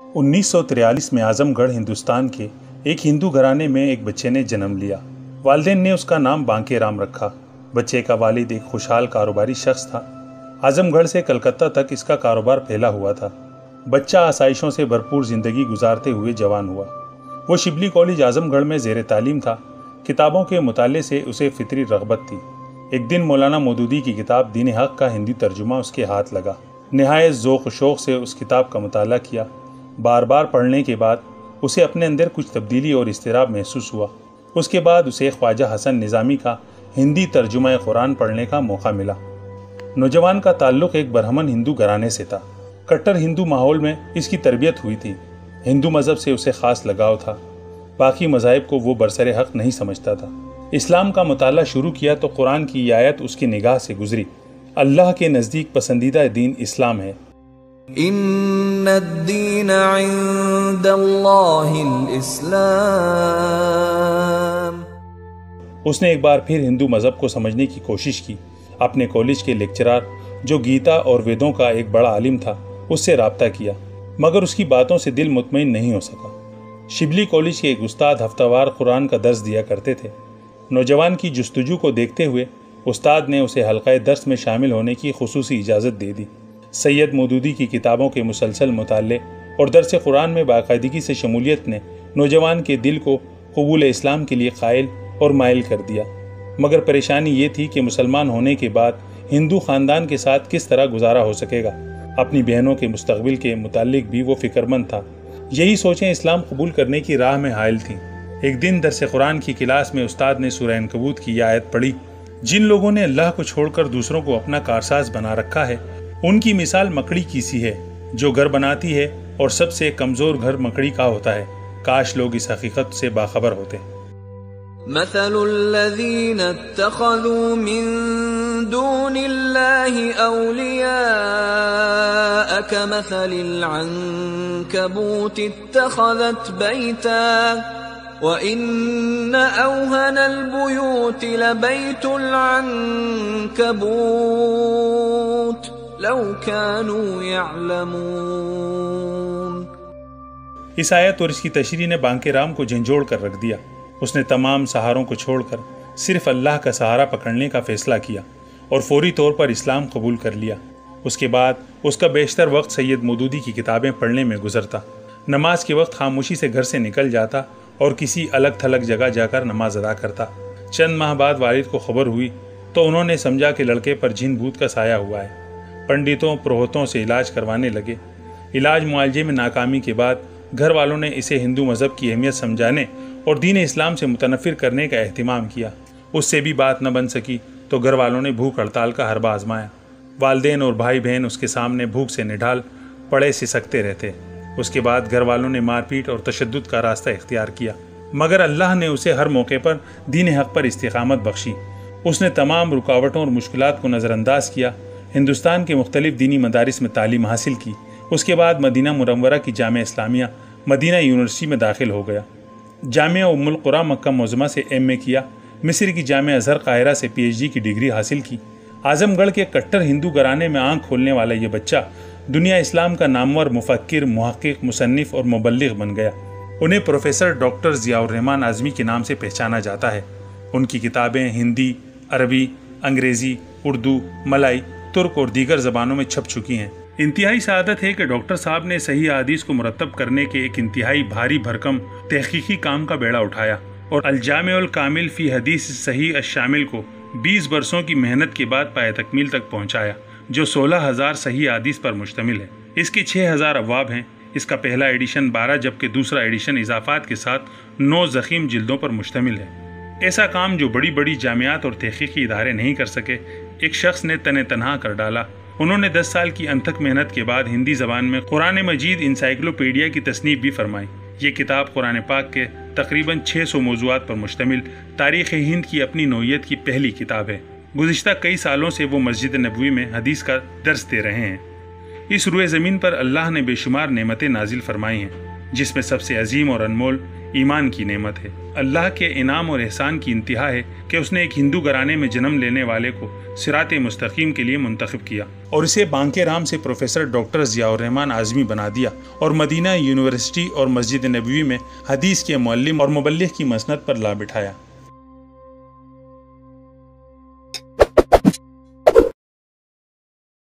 1943 में आजमगढ़ हिंदुस्तान के एक हिंदू घराने में एक बच्चे ने जन्म लिया। वालिदैन ने उसका नाम बांके राम रखा। बच्चे का वालिद एक खुशहाल कारोबारी शख्स था। आजमगढ़ से कलकत्ता तक इसका कारोबार फैला हुआ था। बच्चा आसाइशों से भरपूर जिंदगी गुजारते हुए जवान हुआ। वो शिबली कॉलेज आजमगढ़ में ज़ेर तालीम था। किताबों के मुताले से उसे फितरी रग़बत थी। एक दिन मौलाना मौदूदी की किताब दीन हक़ का हिंदी तर्जुमा उसके हाथ लगा। निहायत ज़ौक़ शौक़ से उस किताब का मुताला किया। बार बार पढ़ने के बाद उसे अपने अंदर कुछ तब्दीली और इज़्तिराब महसूस हुआ। उसके बाद उसे ख्वाजा हसन निज़ामी का हिंदी तर्जुमा कुरान पढ़ने का मौका मिला। नौजवान का ताल्लुक़ एक बरहमन हिंदू घराने से था। कट्टर हिंदू माहौल में इसकी तरबियत हुई थी। हिंदू मज़हब से उसे ख़ास लगाव था। बाकी मज़ाहिब को वो बरसरे हक़ नहीं समझता था। इस्लाम का मुताला शुरू किया तो कुरान की आयत उसकी निगाह से गुजरी। अल्लाह के नज़दीक पसंदीदा दीन इस्लाम है। इन्नद्दीन इंदल्लाहिल इस्लाम। उसने एक बार फिर हिंदू मज़हब को समझने की कोशिश की। अपने कॉलेज के लेक्चरार जो गीता और वेदों का एक बड़ा आलिम था उससे राब्ता किया, मगर उसकी बातों से दिल मुतमईन नहीं हो सका। शिबली कॉलेज के एक उस्ताद हफ्तावार कुरान का दर्स दिया करते थे। नौजवान की जुस्तजू को देखते हुए उस्ताद ने उसे हल्क़ाए दर्स में शामिल होने की खुसूसी इजाज़त दे दी। सैयद मौदूदी की किताबों के मुसलसल मुताले और दर्स कुरान में बाकायदगी से शमूलियत ने नौजवान के दिल को कबूल इस्लाम के लिए कायल और माइल कर दिया। मगर परेशानी ये थी कि मुसलमान होने के बाद हिंदू ख़ानदान के साथ किस तरह गुजारा हो सकेगा। अपनी बहनों के मुस्तक़बिल के मुतालिक भी वो फ़िक्रमंद था। यही सोचें इस्लाम कबूल करने की राह में हायल थीं। एक दिन दर्स कुरान की क्लास में उस्ताद ने सूरह अनकबूत की आयत पढ़ी, जिन लोगों ने अल्लाह को छोड़कर दूसरों को अपना कारसाज बना रखा है उनकी मिसाल मकड़ी की सी है जो घर बनाती है और सबसे कमज़ोर घर मकड़ी का होता है। काश लोग इस हकीकत से बाखबर होते। मसलुल्लज़ीन इत्तख़ज़ू मिन दूनिल्लाहि औलिया कमसलिल अन्कबूत इत्तख़ज़त बैता व इन्न औहनल बुयूत लबैतुल अन्कबूत लौ कानू यअलमून। इस आयत और इसकी तशरीह ने बांके राम को झंझोड़ कर रख दिया। उसने तमाम सहारों को छोड़कर सिर्फ अल्लाह का सहारा पकड़ने का फैसला किया और फौरी तौर पर इस्लाम कबूल कर लिया। उसके बाद उसका बेशतर वक्त सैयद मौदूदी की किताबें पढ़ने में गुजरता। नमाज के वक्त खामोशी से घर से निकल जाता और किसी अलग थलग जगह जाकर नमाज अदा करता। चंद माह बाद वालिद को खबर हुई तो उन्होंने समझा कि लड़के पर जिन भूत का साया हुआ है। पंडितों पुरोहितों से इलाज करवाने लगे। इलाज मुआलजे में नाकामी के बाद घर वालों ने इसे हिंदू मज़हब की अहमियत समझाने और दीन इस्लाम से मुतनफ़िर करने का एहतिमाम किया। उससे भी बात न बन सकी तो घर वालों ने भूख हड़ताल का हरबा आजमाया। वालिदैन और भाई बहन उसके सामने भूख से निढाल पड़े सिसकते रहते। उसके बाद घर वालों ने मारपीट और तशद्दुद का रास्ता इख्तियार किया, मगर अल्लाह ने उसे हर मौके पर दीन हक़ पर इस्तिक़ामत बख्शी। उसने तमाम रुकावटों और मुश्किलात को नज़रअंदाज किया। हिंदुस्तान के मुख्तलिफ दीनी मदारिस में तालीम हासिल की। उसके बाद मदीना मुनव्वरा की जामिया इस्लामिया मदीना यूनिवर्सिटी में दाखिल हो गया। जामिया उम्मुल कुरा मक्का मुअज़्ज़मा से एमए किया। मिस्र की जामिया अज़हर काहिरा से पीएचडी की डिग्री हासिल की। आज़मगढ़ के कट्टर हिंदू घराने में आंख खोलने वाला ये बच्चा दुनिया इस्लाम का नामवर मुफक्किर, मुहक्किक, मुसन्निफ और मुबल्लिग बन गया। उन्हें प्रोफेसर डॉक्टर ज़ियाउर रहमान आज़मी के नाम से पहचाना जाता है। उनकी किताबें हिंदी, अरबी, अंग्रेज़ी, उर्दू, मलाई, तुर्क और दीगर ज़बानों में छप चुकी हैं। इंतहाई सआदत है कि डॉक्टर साहब ने सही हदीस को मुरतब करने के एक इंतहाई भारी भरकम तहकीकी काम का बेड़ा उठाया और अल-जामिउल कामिल फ़ी हदीस सही अश-शामिल को 20 बरसों की मेहनत के बाद पाए तकमील तक पहुंचाया, जो 16,000 सही हदीस पर मुश्तमिल है। इसके 6,000 अब्वाब हैं। इसका पहला एडिशन 12 जबकि दूसरा एडिशन इजाफात के साथ 9 ज़ख़ीम जिल्दों पर मुश्तमिल है। ऐसा काम जो बड़ी बड़ी जामियात और तहकीकी इदारे नहीं कर सके, एक शख्स ने तने तनहा कर डाला। उन्होंने 10 साल की अनथक मेहनत के बाद हिंदी ज़बान में कुरान मजीद इंसाइक्लोपीडिया की तसनीफ़ भी फरमाई। ये किताब कुरान पाक के तकरीबन 600 मौज़ूआत पर मुश्तमिल तारीख़ हिंद की अपनी नौइयत की पहली किताब है। गुज़िश्ता कई सालों से वो मस्जिद नबवी में हदीस का दर्स दे रहे हैं। इस रुए ज़मीन पर अल्लाह ने बेशुमार नेमतें नाजिल फरमाई हैं। جس میں سب سے عظیم اور انمول ایمان کی نعمت ہے۔ اللہ کے انعام اور احسان کی انتہا ہے کہ اس نے ایک ہندو گھرانے میں جنم لینے والے کو صراط مستقیم کے لیے منتخب کیا اور اسے بانکے رام سے پروفیسر ڈاکٹر ضیاء الرحمن اعظمی بنا دیا اور مدینہ یونیورسٹی اور مسجد نبوی میں حدیث کے معلم اور مبلغ کی مسند پر لا بٹھایا۔